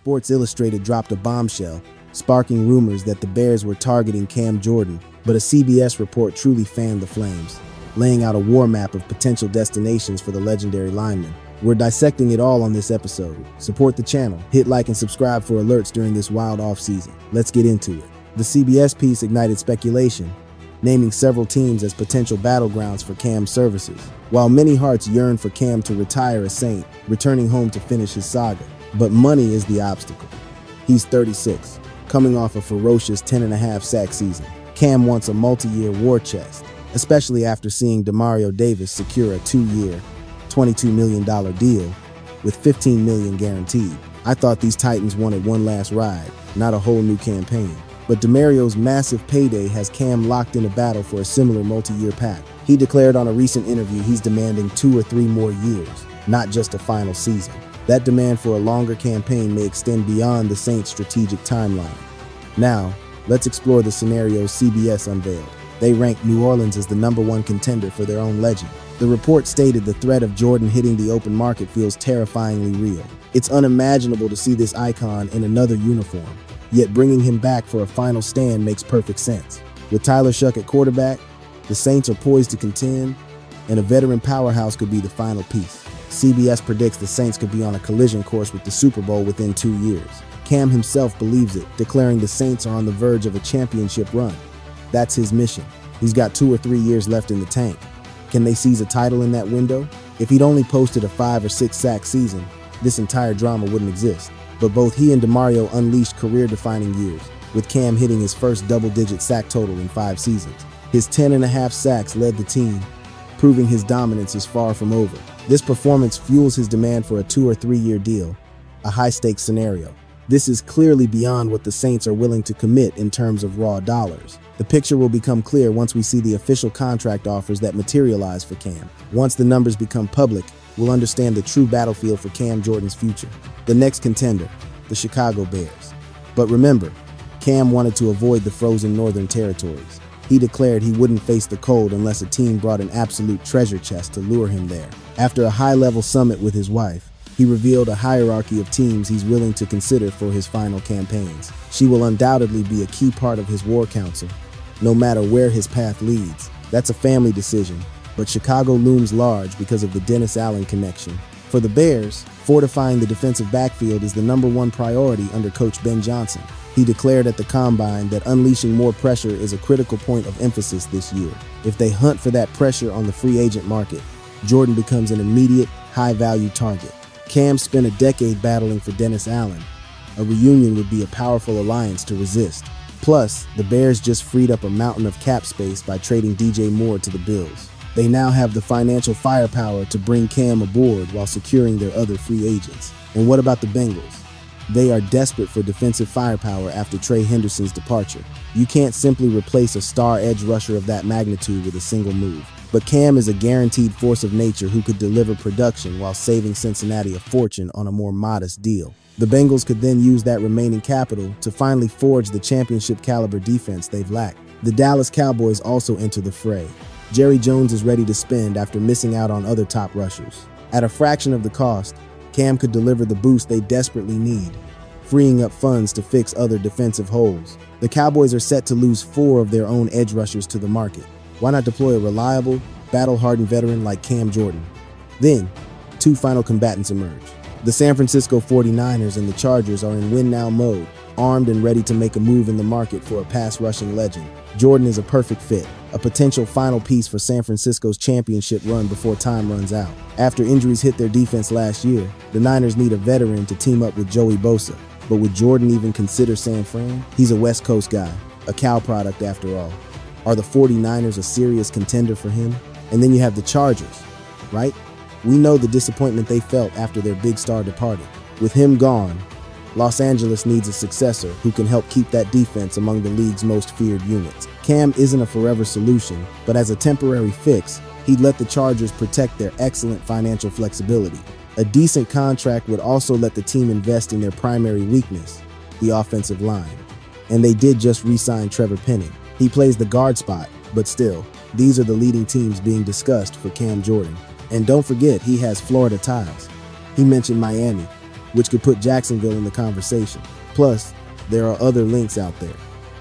Sports Illustrated dropped a bombshell, sparking rumors that the Bears were targeting Cam Jordan, but a CBS report truly fanned the flames, laying out a war map of potential destinations for the legendary lineman. We're dissecting it all on this episode. Support the channel, hit like and subscribe for alerts during this wild offseason. Let's get into it. The CBS piece ignited speculation, naming several teams as potential battlegrounds for Cam's services. While many hearts yearn for Cam to retire a Saint, returning home to finish his saga. But money is the obstacle. He's 36, coming off a ferocious 10.5 sack season. Cam wants a multi-year war chest, especially after seeing Demario Davis secure a 2-year, $22 million deal with $15 million guaranteed. I thought these Titans wanted one last ride, not a whole new campaign. But Demario's massive payday has Cam locked in a battle for a similar multi-year pact. He declared on a recent interview he's demanding 2 or 3 more years, not just a final season. That demand for a longer campaign may extend beyond the Saints' strategic timeline. Now, let's explore the scenarios CBS unveiled. They ranked New Orleans as the #1 contender for their own legend. The report stated the threat of Jordan hitting the open market feels terrifyingly real. It's unimaginable to see this icon in another uniform, yet bringing him back for a final stand makes perfect sense. With Tyler Shuck at quarterback, the Saints are poised to contend, and a veteran powerhouse could be the final piece. CBS predicts the Saints could be on a collision course with the Super Bowl within 2 years. Cam himself believes it, declaring the Saints are on the verge of a championship run. That's his mission. He's got 2 or 3 years left in the tank. Can they seize a title in that window? If he'd only posted a 5 or 6 sack season, this entire drama wouldn't exist. But both he and Demario unleashed career-defining years, with Cam hitting his first double-digit sack total in 5 seasons. His 10.5 sacks led the team, proving his dominance is far from over. This performance fuels his demand for a 2 or 3 year deal, a high-stakes scenario. This is clearly beyond what the Saints are willing to commit in terms of raw dollars. The picture will become clear once we see the official contract offers that materialize for Cam. Once the numbers become public, we'll understand the true battlefield for Cam Jordan's future. The next contender, the Chicago Bears. But remember, Cam wanted to avoid the frozen northern territories. He declared he wouldn't face the cold unless a team brought an absolute treasure chest to lure him there. After a high-level summit with his wife, he revealed a hierarchy of teams he's willing to consider for his final campaigns. She will undoubtedly be a key part of his war council, no matter where his path leads. That's a family decision, but Chicago looms large because of the Dennis Allen connection. For the Bears, fortifying the defensive backfield is the #1 priority under Coach Ben Johnson. He declared at the Combine that unleashing more pressure is a critical point of emphasis this year. If they hunt for that pressure on the free agent market, Jordan becomes an immediate, high-value target. Cam spent a decade battling for Dennis Allen. A reunion would be a powerful alliance to resist. Plus, the Bears just freed up a mountain of cap space by trading DJ Moore to the Bills. They now have the financial firepower to bring Cam aboard while securing their other free agents. And what about the Bengals? They are desperate for defensive firepower after Trey Henderson's departure. You can't simply replace a star edge rusher of that magnitude with a single move. But Cam is a guaranteed force of nature who could deliver production while saving Cincinnati a fortune on a more modest deal. The Bengals could then use that remaining capital to finally forge the championship-caliber defense they've lacked. The Dallas Cowboys also enter the fray. Jerry Jones is ready to spend after missing out on other top rushers. At a fraction of the cost, Cam could deliver the boost they desperately need, freeing up funds to fix other defensive holes. The Cowboys are set to lose 4 of their own edge rushers to the market. Why not deploy a reliable, battle-hardened veteran like Cam Jordan? Then, 2 final combatants emerge. The San Francisco 49ers and the Chargers are in win-now mode, armed and ready to make a move in the market for a pass-rushing legend. Jordan is a perfect fit, a potential final piece for San Francisco's championship run before time runs out. After injuries hit their defense last year, the Niners need a veteran to team up with Joey Bosa. But would Jordan even consider San Fran? He's a West Coast guy, a Cal product after all. Are the 49ers a serious contender for him? And then you have the Chargers, right? We know the disappointment they felt after their big star departed. With him gone, Los Angeles needs a successor who can help keep that defense among the league's most feared units. Cam isn't a forever solution, but as a temporary fix, he'd let the Chargers protect their excellent financial flexibility. A decent contract would also let the team invest in their primary weakness, the offensive line. And they did just re-sign Trevor Penning. He plays the guard spot, but still, these are the leading teams being discussed for Cam Jordan. And don't forget, he has Florida ties. He mentioned Miami, which could put Jacksonville in the conversation. Plus, there are other links out there.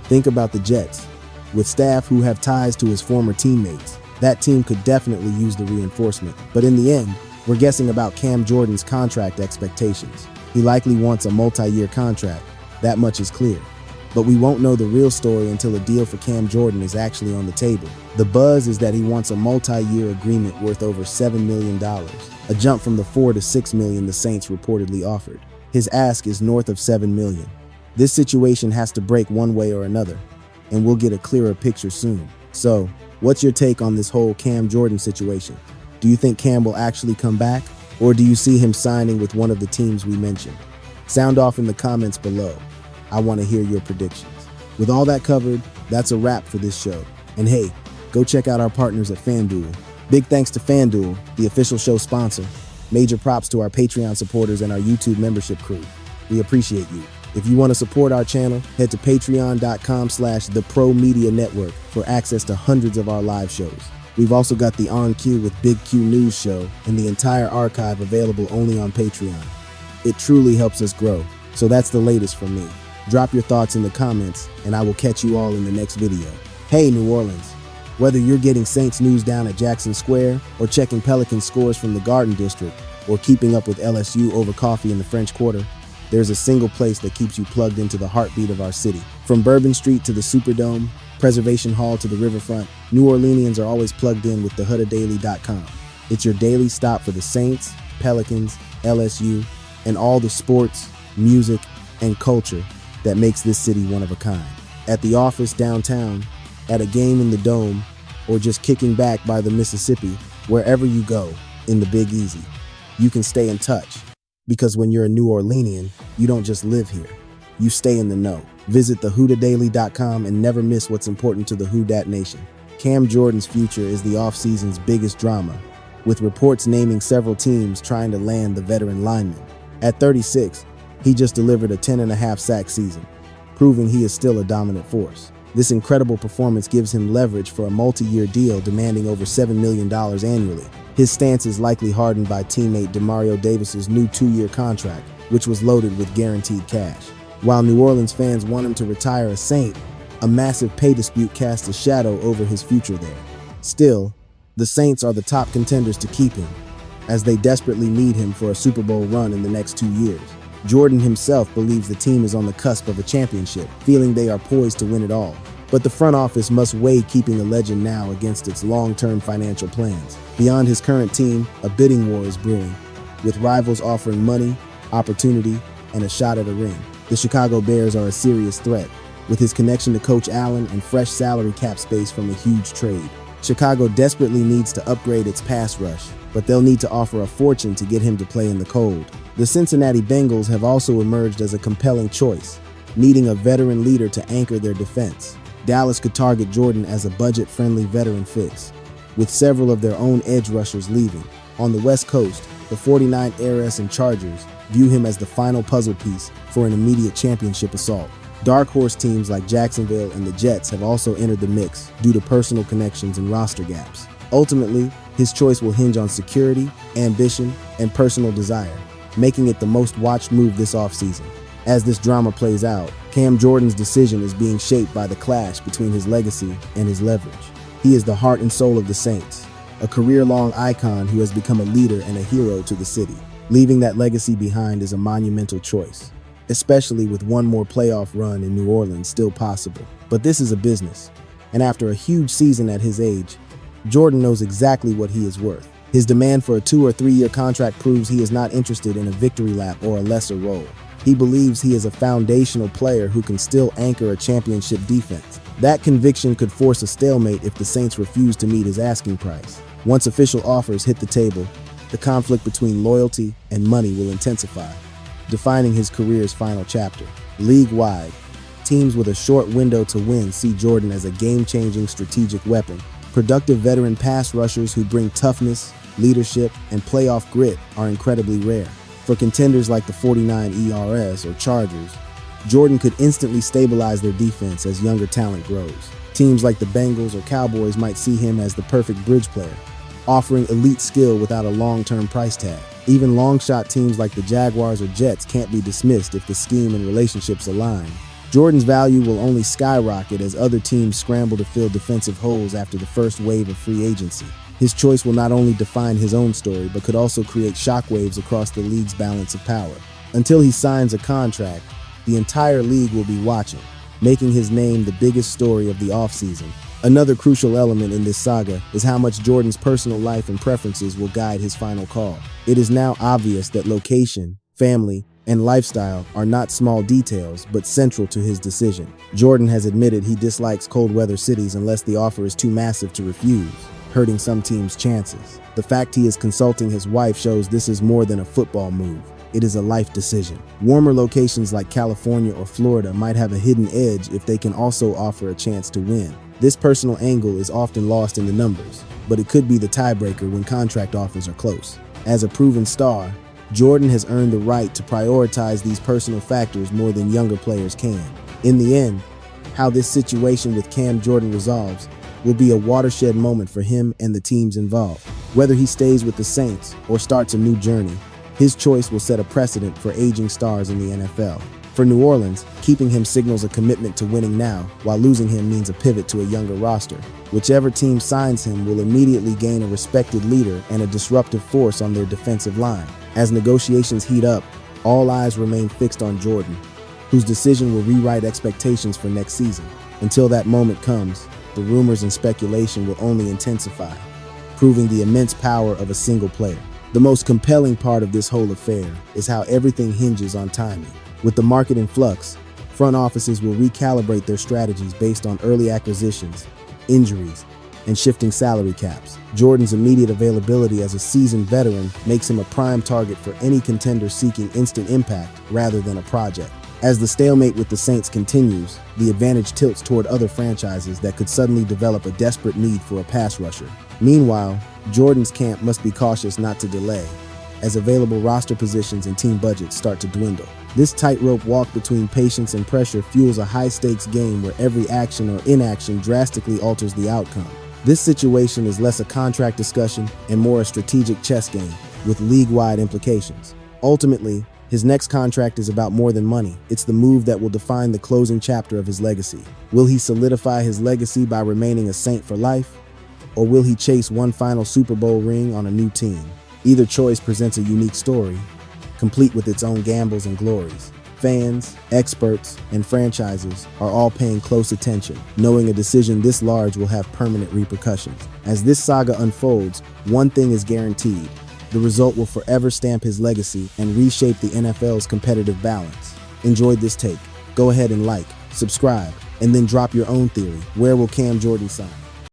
Think about the Jets. With staff who have ties to his former teammates, that team could definitely use the reinforcement. But in the end, we're guessing about Cam Jordan's contract expectations. He likely wants a multi-year contract. That much is clear. But we won't know the real story until a deal for Cam Jordan is actually on the table. The buzz is that he wants a multi-year agreement worth over $7 million, a jump from the $4 to $6 million the Saints reportedly offered. His ask is north of $7 million. This situation has to break one way or another, and we'll get a clearer picture soon. So, what's your take on this whole Cam Jordan situation? Do you think Cam will actually come back, or do you see him signing with one of the teams we mentioned? Sound off in the comments below. I want to hear your predictions. With all that covered, that's a wrap for this show. And hey, go check out our partners at FanDuel. Big thanks to FanDuel, the official show sponsor. Major props to our Patreon supporters and our YouTube membership crew. We appreciate you. If you want to support our channel, head to patreon.com/thepromedianetwork for access to hundreds of our live shows. We've also got the On Cue with Big Q News show and the entire archive available only on Patreon. It truly helps us grow. So that's the latest from me. Drop your thoughts in the comments, and I will catch you all in the next video. Hey, New Orleans. Whether you're getting Saints news down at Jackson Square, or checking Pelicans scores from the Garden District, or keeping up with LSU over coffee in the French Quarter, there's a single place that keeps you plugged into the heartbeat of our city. From Bourbon Street to the Superdome, Preservation Hall to the riverfront, New Orleanians are always plugged in with thehoodadaily.com. It's your daily stop for the Saints, Pelicans, LSU, and all the sports, music, and culture that makes this city one of a kind. At the office downtown, at a game in the Dome, or just kicking back by the Mississippi, wherever you go in the Big Easy, you can stay in touch. Because when you're a New Orleanian, you don't just live here, you stay in the know. Visit thehoodadaily.com and never miss what's important to the Who Dat Nation. Cam Jordan's future is the offseason's biggest drama, with reports naming several teams trying to land the veteran lineman. At 36, he just delivered a 10.5 sack season, proving he is still a dominant force. This incredible performance gives him leverage for a multi-year deal demanding over $7 million annually. His stance is likely hardened by teammate Demario Davis's new 2-year contract, which was loaded with guaranteed cash. While New Orleans fans want him to retire a Saint, a massive pay dispute casts a shadow over his future there. Still, the Saints are the top contenders to keep him, as they desperately need him for a Super Bowl run in the next 2 years. Jordan himself believes the team is on the cusp of a championship, feeling they are poised to win it all. But the front office must weigh keeping the legend now against its long-term financial plans. Beyond his current team, a bidding war is brewing, with rivals offering money, opportunity, and a shot at a ring. The Chicago Bears are a serious threat, with his connection to Coach Allen and fresh salary cap space from a huge trade. Chicago desperately needs to upgrade its pass rush, but they'll need to offer a fortune to get him to play in the cold. The Cincinnati Bengals have also emerged as a compelling choice, needing a veteran leader to anchor their defense. Dallas could target Jordan as a budget-friendly veteran fix, with several of their own edge rushers leaving. On the West Coast, the 49 Heiress and Chargers view him as the final puzzle piece for an immediate championship assault. Dark horse teams like Jacksonville and the Jets have also entered the mix due to personal connections and roster gaps. Ultimately, his choice will hinge on security, ambition, and personal desire, making it the most watched move this offseason. As this drama plays out, Cam Jordan's decision is being shaped by the clash between his legacy and his leverage. He is the heart and soul of the Saints, a career-long icon who has become a leader and a hero to the city. Leaving that legacy behind is a monumental choice, especially with one more playoff run in New Orleans still possible. But this is a business, and after a huge season at his age, Jordan knows exactly what he is worth. His demand for a 2- or 3-year contract proves he is not interested in a victory lap or a lesser role. He believes he is a foundational player who can still anchor a championship defense. That conviction could force a stalemate if the Saints refuse to meet his asking price. Once official offers hit the table, the conflict between loyalty and money will intensify, defining his career's final chapter. League-wide, teams with a short window to win see Jordan as a game-changing strategic weapon. Productive veteran pass rushers who bring toughness, leadership, and playoff grit are incredibly rare. For contenders like the 49 ERS or Chargers, Jordan could instantly stabilize their defense as younger talent grows. Teams like the Bengals or Cowboys might see him as the perfect bridge player, offering elite skill without a long-term price tag. Even long-shot teams like the Jaguars or Jets can't be dismissed if the scheme and relationships align. Jordan's value will only skyrocket as other teams scramble to fill defensive holes after the first wave of free agency. His choice will not only define his own story, but could also create shockwaves across the league's balance of power. Until he signs a contract, the entire league will be watching, making his name the biggest story of the offseason. Another crucial element in this saga is how much Jordan's personal life and preferences will guide his final call. It is now obvious that location, family, and lifestyle are not small details, but central to his decision. Jordan has admitted he dislikes cold weather cities unless the offer is too massive to refuse, hurting some teams' chances. The fact he is consulting his wife shows this is more than a football move. It is a life decision. Warmer locations like California or Florida might have a hidden edge if they can also offer a chance to win. This personal angle is often lost in the numbers, but it could be the tiebreaker when contract offers are close. As a proven star, Jordan has earned the right to prioritize these personal factors more than younger players can. In the end, how this situation with Cam Jordan resolves will be a watershed moment for him and the teams involved. Whether he stays with the Saints or starts a new journey, his choice will set a precedent for aging stars in the NFL. For New Orleans, keeping him signals a commitment to winning now, while losing him means a pivot to a younger roster. Whichever team signs him will immediately gain a respected leader and a disruptive force on their defensive line. As negotiations heat up, all eyes remain fixed on Jordan, whose decision will rewrite expectations for next season. Until that moment comes, the rumors and speculation will only intensify, proving the immense power of a single player. The most compelling part of this whole affair is how everything hinges on timing. With the market in flux, front offices will recalibrate their strategies based on early acquisitions, injuries, and shifting salary caps. Jordan's immediate availability as a seasoned veteran makes him a prime target for any contender seeking instant impact rather than a project. As the stalemate with the Saints continues, the advantage tilts toward other franchises that could suddenly develop a desperate need for a pass rusher. Meanwhile, Jordan's camp must be cautious not to delay, as available roster positions and team budgets start to dwindle. This tightrope walk between patience and pressure fuels a high-stakes game where every action or inaction drastically alters the outcome. This situation is less a contract discussion and more a strategic chess game, with league-wide implications. Ultimately, his next contract is about more than money. It's the move that will define the closing chapter of his legacy. Will he solidify his legacy by remaining a Saint for life? Or will he chase one final Super Bowl ring on a new team? Either choice presents a unique story, complete with its own gambles and glories. Fans, experts, and franchises are all paying close attention, knowing a decision this large will have permanent repercussions. As this saga unfolds, one thing is guaranteed: the result will forever stamp his legacy and reshape the NFL's competitive balance. Enjoyed this take? Go ahead and like, subscribe, and then drop your own theory. Where will Cam Jordan sign?